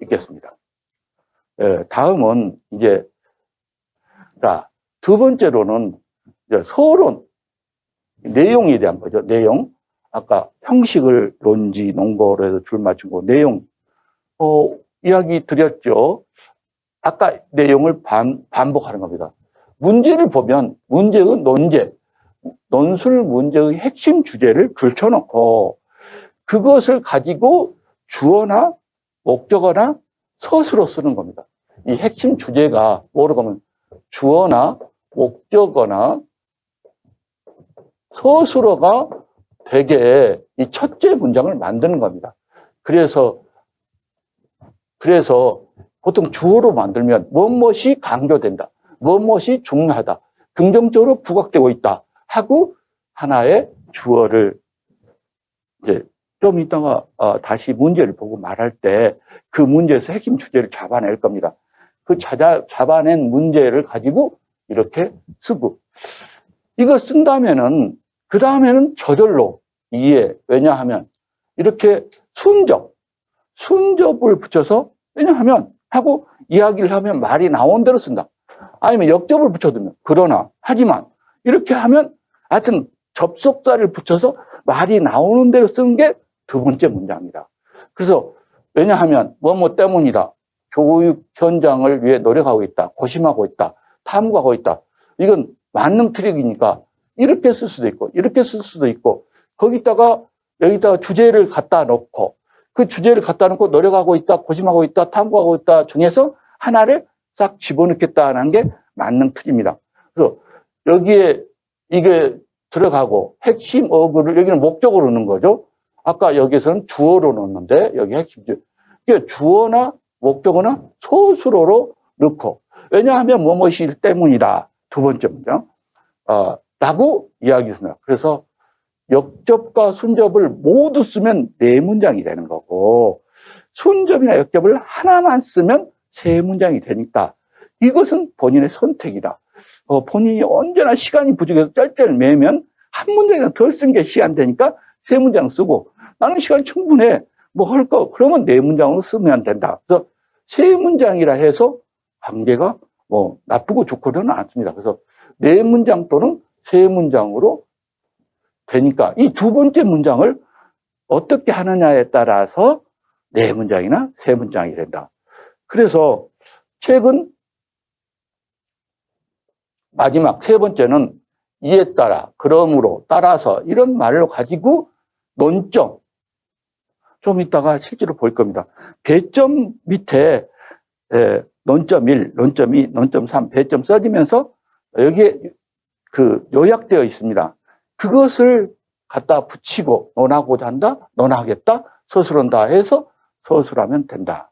있겠습니다. 다음은 이제, 자, 두 번째로는 이제 서론, 내용에 대한 거죠. 내용. 아까 형식을 논지, 논거로 해서 줄 맞춘 거, 내용. 이야기 드렸죠. 아까 내용을 반복하는 겁니다. 문제를 보면 문제의 논제, 논술 문제의 핵심 주제를 줄쳐놓고 그것을 가지고 주어나 목적어나 서술로 쓰는 겁니다. 이 핵심 주제가 뭐라고 하면 주어나 목적어나 서술어가 되게 이 첫째 문장을 만드는 겁니다. 그래서 보통 주어로 만들면 무엇이 강조된다, 무엇이 중요하다, 긍정적으로 부각되고 있다 하고 하나의 주어를 이제 좀 이따가 다시 문제를 보고 말할 때 그 문제에서 핵심 주제를 잡아낼 겁니다. 그 잡아낸 문제를 가지고 이렇게 쓰고 이거 쓴다면은 그 다음에는 저절로 이해. 왜냐하면 이렇게 순접을 붙여서 왜냐하면 하고 이야기를 하면 말이 나온 대로 쓴다. 아니면 역접을 붙여두면 그러나 하지만 이렇게 하면 하여튼 접속사를 붙여서 말이 나오는 대로 쓰는 게 두 번째 문장입니다. 그래서 왜냐하면 뭐뭐 때문이다. 교육 현장을 위해 노력하고 있다. 고심하고 있다. 탐구하고 있다. 이건 만능 트릭이니까 이렇게 쓸 수도 있고 이렇게 쓸 수도 있고 거기다가 여기다가 주제를 갖다 놓고 그 주제를 갖다 놓고 노력하고 있다. 고심하고 있다. 탐구하고 있다 중에서 하나를 싹 집어넣겠다는 게 만능 트릭입니다. 그래서 여기에 이게 들어가고 핵심 어구를 여기는 목적으로 넣는 거죠. 아까 여기서는 주어로 넣었는데 여기 핵심 주어나 목적어나 서술어로 넣고 왜냐하면 뭐뭐이기 때문이다. 두 번째 문장 라고 이야기했습니다. 그래서 역접과 순접을 모두 쓰면 네 문장이 되는 거고 순접이나 역접을 하나만 쓰면 세 문장이 되니까 이것은 본인의 선택이다. 본인이 언제나 시간이 부족해서 짤짤매면 한 문장이나 덜 쓴 게 시간 되니까 세 문장 쓰고 나는 시간이 충분해. 뭐 할 거 그러면 네 문장으로 쓰면 된다. 그래서 세 문장이라 해서 관계가 뭐 나쁘고 좋고는 않습니다. 그래서 네 문장 또는 세 문장으로 되니까 이 두 번째 문장을 어떻게 하느냐에 따라서 네 문장이나 세 문장이 된다. 그래서 최근 마지막 세 번째는 이에 따라, 그러므로, 따라서 이런 말을 가지고 논점 좀 이따가 실제로 볼 겁니다. 배점 밑에 논점 1, 논점 2, 논점 3 배점 써지면서 여기에 그 요약되어 있습니다. 그것을 갖다 붙이고 논하고자 한다, 논하겠다, 서술한다 해서 서술하면 된다.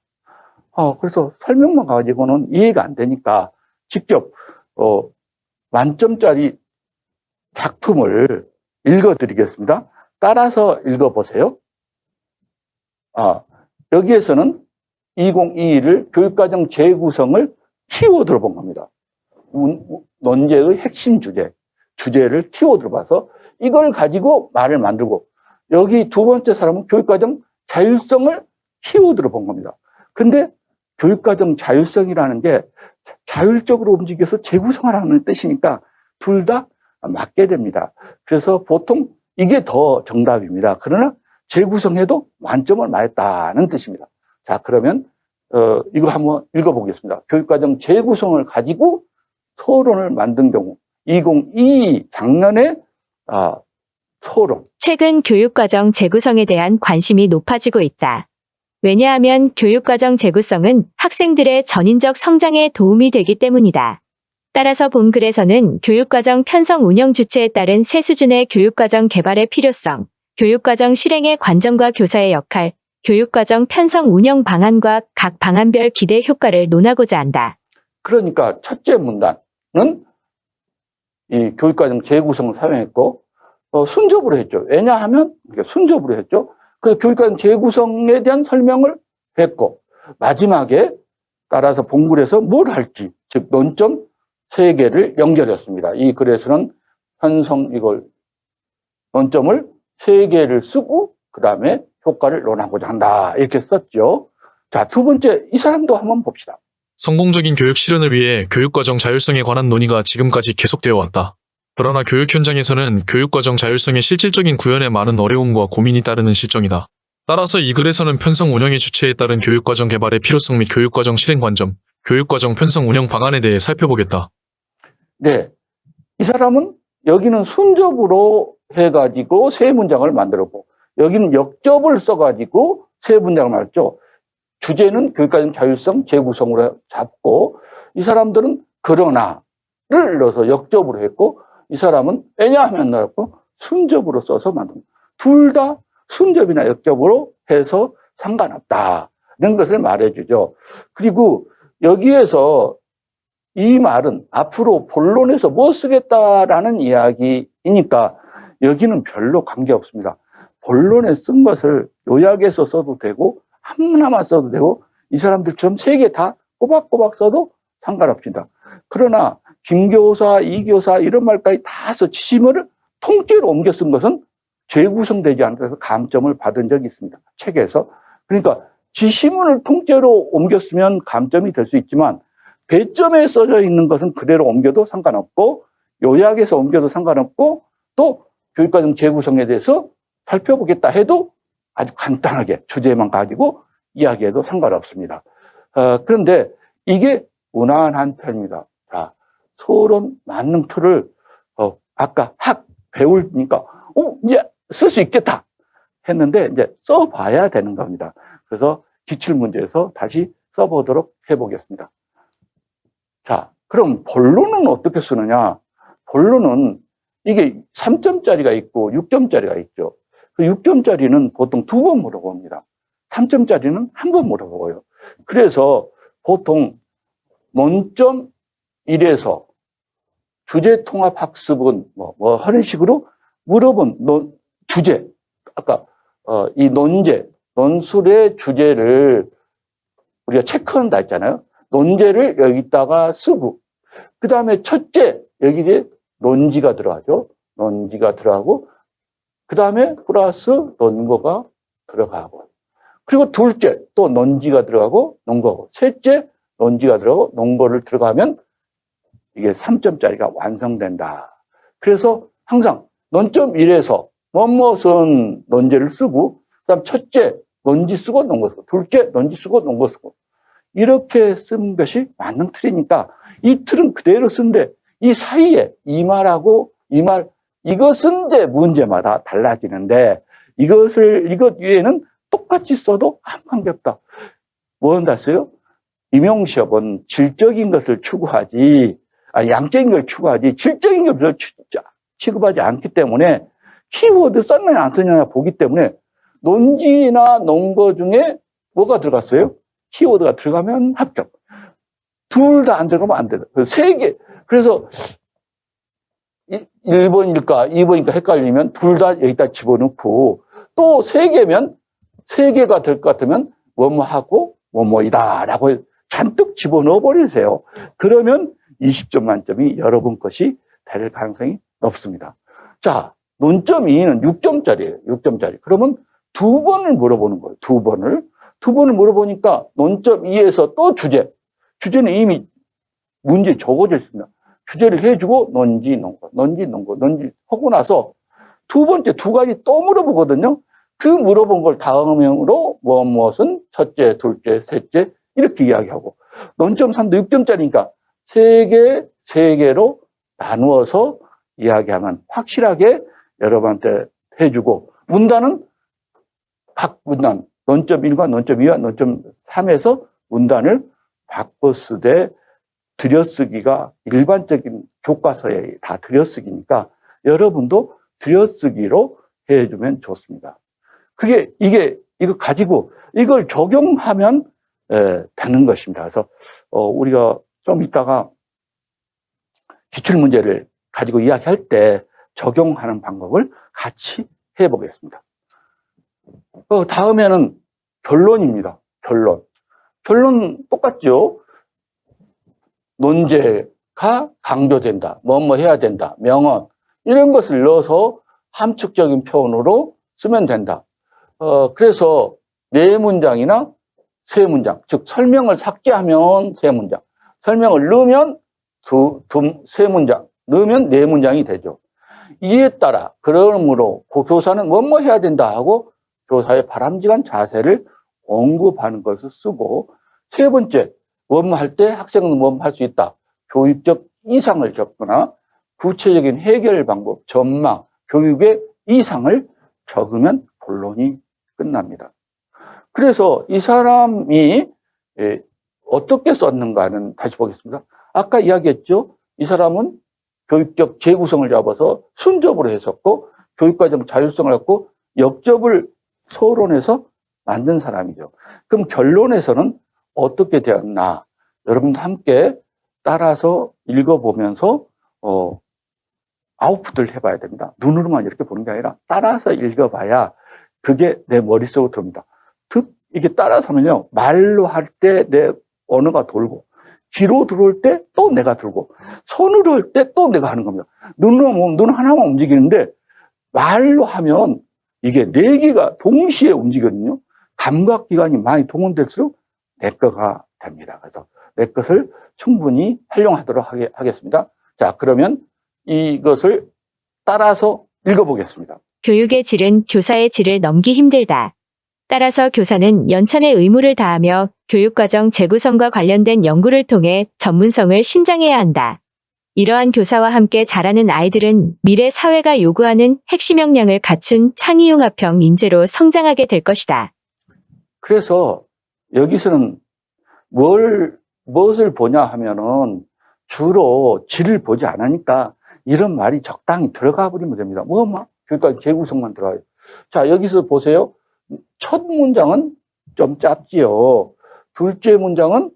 그래서 설명만 가지고는 이해가 안 되니까 직접 만점짜리 작품을 읽어드리겠습니다. 따라서 읽어보세요. 여기에서는 2022를 교육과정 재구성을 키워드로 본 겁니다. 논제의 핵심 주제를 키워드로 봐서 이걸 가지고 말을 만들고 여기 두 번째 사람은 교육과정 자율성을 키워드로 본 겁니다. 근데 교육과정 자율성이라는 게 자율적으로 움직여서 재구성하라는 뜻이니까 둘 다 맞게 됩니다. 그래서 보통 이게 더 정답입니다. 그러나 재구성해도 만점을 맞았다는 뜻입니다. 자, 그러면 이거 한번 읽어보겠습니다. 교육과정 재구성을 가지고 토론을 만든 경우 2022 작년에 토론. 최근 교육과정 재구성에 대한 관심이 높아지고 있다. 왜냐하면 교육과정 재구성은 학생들의 전인적 성장에 도움이 되기 때문이다. 따라서 본 글에서는 교육과정 편성 운영 주체에 따른 새 수준의 교육과정 개발의 필요성, 교육과정 실행의 관점과 교사의 역할, 교육과정 편성 운영 방안과 각 방안별 기대 효과를 논하고자 한다. 그러니까 첫째 문단은 이 교육과정 재구성을 사용했고 순접으로 했죠. 왜냐하면 순접으로 했죠. 그 교육과정 재구성에 대한 설명을 했고 마지막에 따라서 본글에서 뭘 할지 즉 논점 3개를 연결했습니다. 이 글에서는 논점을 3개를 쓰고 그 다음에 효과를 논하고자 한다 이렇게 썼죠. 자, 두 번째, 이 사람도 한번 봅시다. 성공적인 교육 실현을 위해 교육과정 자율성에 관한 논의가 지금까지 계속되어 왔다. 그러나 교육 현장에서는 교육과정 자율성의 실질적인 구현에 많은 어려움과 고민이 따르는 실정이다. 따라서 이 글에서는 편성 운영의 주체에 따른 교육과정 개발의 필요성 및 교육과정 실행 관점, 교육과정 편성 운영 방안에 대해 살펴보겠다. 네. 이 사람은 여기는 순접으로 해가지고 세 문장을 만들었고, 여기는 역접을 써가지고 세 문장을 만들었죠. 주제는 교육과정 자율성 재구성으로 잡고, 이 사람들은 그러나를 넣어서 역접으로 했고, 이 사람은 왜냐하면 넣었고, 순접으로 써서 만듭니다. 둘 다 순접이나 역접으로 해서 상관없다는 것을 말해주죠. 그리고 여기에서 이 말은 앞으로 본론에서 뭐 쓰겠다라는 이야기이니까 여기는 별로 관계없습니다. 본론에 쓴 것을 요약해서 써도 되고 하나만 써도 되고 이 사람들처럼 세 개 다 꼬박꼬박 써도 상관없습니다. 그러나 김교사, 이교사 이런 말까지 다 써 지시문을 통째로 옮겨 쓴 것은 재구성되지 않아서 감점을 받은 적이 있습니다. 책에서. 그러니까 지시문을 통째로 옮겼으면 감점이 될 수 있지만 배점에 써져 있는 것은 그대로 옮겨도 상관없고 요약해서 옮겨도 상관없고 또 교육과정 재구성에 대해서 살펴보겠다 해도 아주 간단하게 주제만 가지고 이야기해도 상관없습니다. 그런데 이게 무난한 편입니다. 자, 소론 만능 툴을 아까 배우니까 이제 쓸 수 있겠다 했는데 이제 써봐야 되는 겁니다. 그래서 기출문제에서 다시 써보도록 해보겠습니다. 자, 그럼 본론은 어떻게 쓰느냐? 본론은 이게 3점짜리가 있고 6점짜리가 있죠. 그 6점짜리는 보통 2번 물어봅니다. 3점짜리는 한 번 물어보고요. 그래서 보통 논점 1에서 주제통합학습은 뭐 하는 식으로 물어본 주제, 아까 이 논술의 주제를 우리가 체크한다 했잖아요. 논제를 여기다가 쓰고 그 다음에 첫째 여기에 논지가 들어가죠. 논지가 들어가고 그 다음에 플러스 논거가 들어가고 그리고 둘째 또 논지가 들어가고 논거고 셋째 논지가 들어가고 논거를 들어가면 이게 3점짜리가 완성된다. 그래서 항상 논점 1에서 무엇은 논제를 쓰고 그다음 첫째 논지 쓰고 논거 쓰고 둘째 논지 쓰고 논거 쓰고 이렇게 쓴 것이 만능 틀이니까 이 틀은 그대로 쓴데 이 사이에 이 말하고 이 말 이것은 이제 문제마다 달라지는데 이것 위에는 똑같이 써도 아무 관계없다. 뭔다 써요? 임용시험은 질적인 것을 추구하지 양적인 걸 추구하지 질적인 걸 별로 취급하지 않기 때문에 키워드 썼느냐 안 썼느냐 보기 때문에 논지나 논거 중에 뭐가 들어갔어요? 키워드가 들어가면 합격. 둘 다 안 들어가면 안 돼요. 세 개. 그래서 1번일까 2번일까 헷갈리면 둘 다 여기다 집어넣고 또 세 개면 세 개가 될 것 같으면 뭐뭐하고 뭐뭐이다라고 잔뜩 집어넣어 버리세요. 그러면 20점 만점이 여러분 것이 될 가능성이 높습니다. 자, 논점 2는 6점짜리예요. 6점짜리. 그러면 두 번을 물어보는 거예요. 두 번을 물어보니까 논점 2에서 또 주제는 이미 문제에 적어져 있습니다. 주제를 해주고 논지 하고 나서 두 번째 두 가지 또 물어보거든요. 그 물어본 걸 다음으로 무엇은 첫째, 둘째, 셋째 이렇게 이야기하고 논점 3도 6점짜리니까 세 개로 나누어서 이야기하면 확실하게 여러분한테 해주고 문단은 각 문단 논점 1과 논점 2와 논점 3에서 문단을 바꿔 쓰되 들여쓰기가 일반적인 교과서에 다 들여쓰기니까 여러분도 들여쓰기로 해주면 좋습니다. 이거 가지고 이걸 적용하면 되는 것입니다. 그래서 우리가 좀 이따가 기출문제를 가지고 이야기할 때 적용하는 방법을 같이 해보겠습니다. 다음에는 결론입니다. 결론 똑같죠? 논제가 강조된다. 뭐뭐 해야 된다. 명언. 이런 것을 넣어서 함축적인 표현으로 쓰면 된다. 그래서 네 문장이나 세 문장, 즉 설명을 삭제하면 세 문장, 설명을 넣으면 세 문장, 넣으면 네 문장이 되죠. 이에 따라 그러므로 그 교사는 뭐뭐 해야 된다 하고 교사의 바람직한 자세를 언급하는 것을 쓰고, 세 번째, 뭐뭐 할 때 학생은 뭐뭐 할 수 있다. 교육적 이상을 적거나 구체적인 해결 방법, 전망, 교육의 이상을 적으면 본론이 끝납니다. 그래서 이 사람이 어떻게 썼는가는 다시 보겠습니다. 아까 이야기했죠. 이 사람은 교육적 재구성을 잡아서 순접으로 했었고, 교육과정 자율성을 갖고 역접을 서론해서 만든 사람이죠. 그럼 결론에서는 어떻게 되었나? 여러분도 함께 따라서 읽어보면서 아웃풋을 해봐야 됩니다. 눈으로만 이렇게 보는 게 아니라 따라서 읽어봐야 그게 내 머릿속으로 들어옵니다. 이게 따라서 하면요, 말로 할 때 내 언어가 돌고, 귀로 들어올 때 또 내가 들고, 손으로 할 때 또 내가 하는 겁니다. 눈으로 보면 눈 하나만 움직이는데 말로 하면 이게 네 개가 동시에 움직이거든요. 감각기관이 많이 동원될수록 내 거가 됩니다. 그래서 내 것을 충분히 활용하도록 하겠습니다. 자, 그러면 이것을 따라서 읽어보겠습니다. 교육의 질은 교사의 질을 넘기 힘들다. 따라서 교사는 연찬의 의무를 다하며 교육과정 재구성과 관련된 연구를 통해 전문성을 신장해야 한다. 이러한 교사와 함께 자라는 아이들은 미래 사회가 요구하는 핵심 역량을 갖춘 창의융합형 인재로 성장하게 될 것이다. 그래서 여기서는 무엇을 보냐 하면은 주로 질을 보지 않으니까 이런 말이 적당히 들어가 버리면 됩니다. 그러니까 재구성만 들어가요. 자, 여기서 보세요. 첫 문장은 좀 짧지요. 둘째 문장은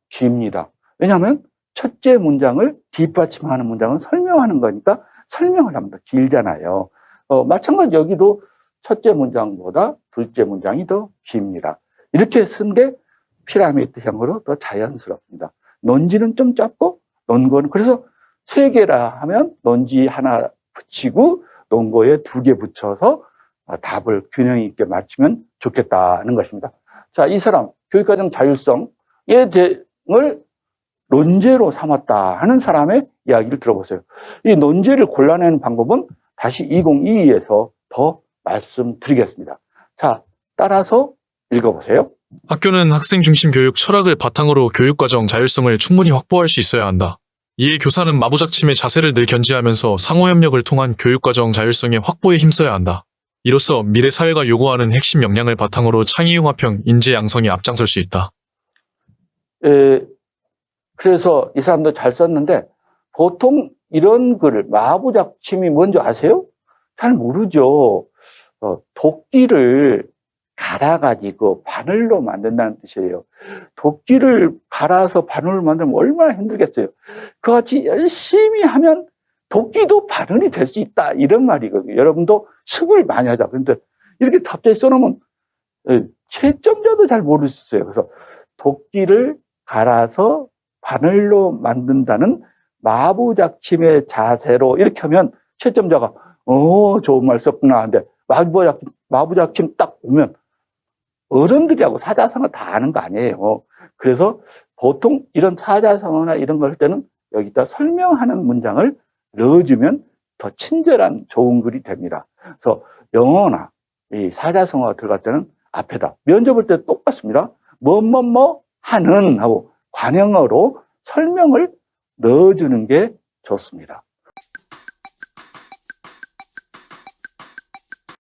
깁니다. 왜냐하면 첫째 문장을 뒷받침하는 문장은 설명하는 거니까 설명을 합니다. 길잖아요. 마찬가지 여기도 첫째 문장보다 둘째 문장이 더 깁니다. 이렇게 쓴 게 피라미드형으로 더 자연스럽습니다. 논지는 좀 짧고 논거는, 그래서 세 개라 하면 논지 하나 붙이고 논거에 두 개 붙여서 답을 균형 있게 맞추면 좋겠다는 것입니다. 자, 이 사람 교육과정 자율성의 대응을 논제로 삼았다 하는 사람의 이야기를 들어보세요. 이 논제를 골라내는 방법은 다시 2022에서 더 말씀드리겠습니다. 자, 따라서 읽어보세요. 학교는 학생 중심 교육 철학을 바탕으로 교육과정 자율성을 충분히 확보할 수 있어야 한다. 이에 교사는 마부작침의 자세를 늘 견지하면서 상호협력을 통한 교육과정 자율성의 확보에 힘써야 한다. 이로써 미래 사회가 요구하는 핵심 역량을 바탕으로 창의융합형 인재 양성에 앞장설 수 있다. 그래서 이 사람도 잘 썼는데 보통 이런 글을 마부작침이 뭔지 아세요? 잘 모르죠. 도끼를 갈아가지고 바늘로 만든다는 뜻이에요. 도끼를 갈아서 바늘로 만들면 얼마나 힘들겠어요. 그같이 열심히 하면 도끼도 바늘이 될 수 있다, 이런 말이거든요. 여러분도 수고를 많이 하자. 그런데 이렇게 갑자기 써놓으면 채점자도 잘 모르겠어요. 그래서 도끼를 갈아서 바늘로 만든다는 마부작침의 자세로 이렇게 하면 채점자가 좋은 말 썼구나 하는데, 마부작침 딱 보면 어른들이하고 사자성어 다 아는 거 아니에요. 그래서 보통 이런 사자성어나 이런 걸 할 때는 여기다 설명하는 문장을 넣어주면 더 친절한 좋은 글이 됩니다. 그래서 영어나 이 사자성어가 들어갈 때는 앞에다, 면접 볼 때 똑같습니다. 뭐뭐뭐 하는 하고 관형어로 설명을 넣어주는 게 좋습니다.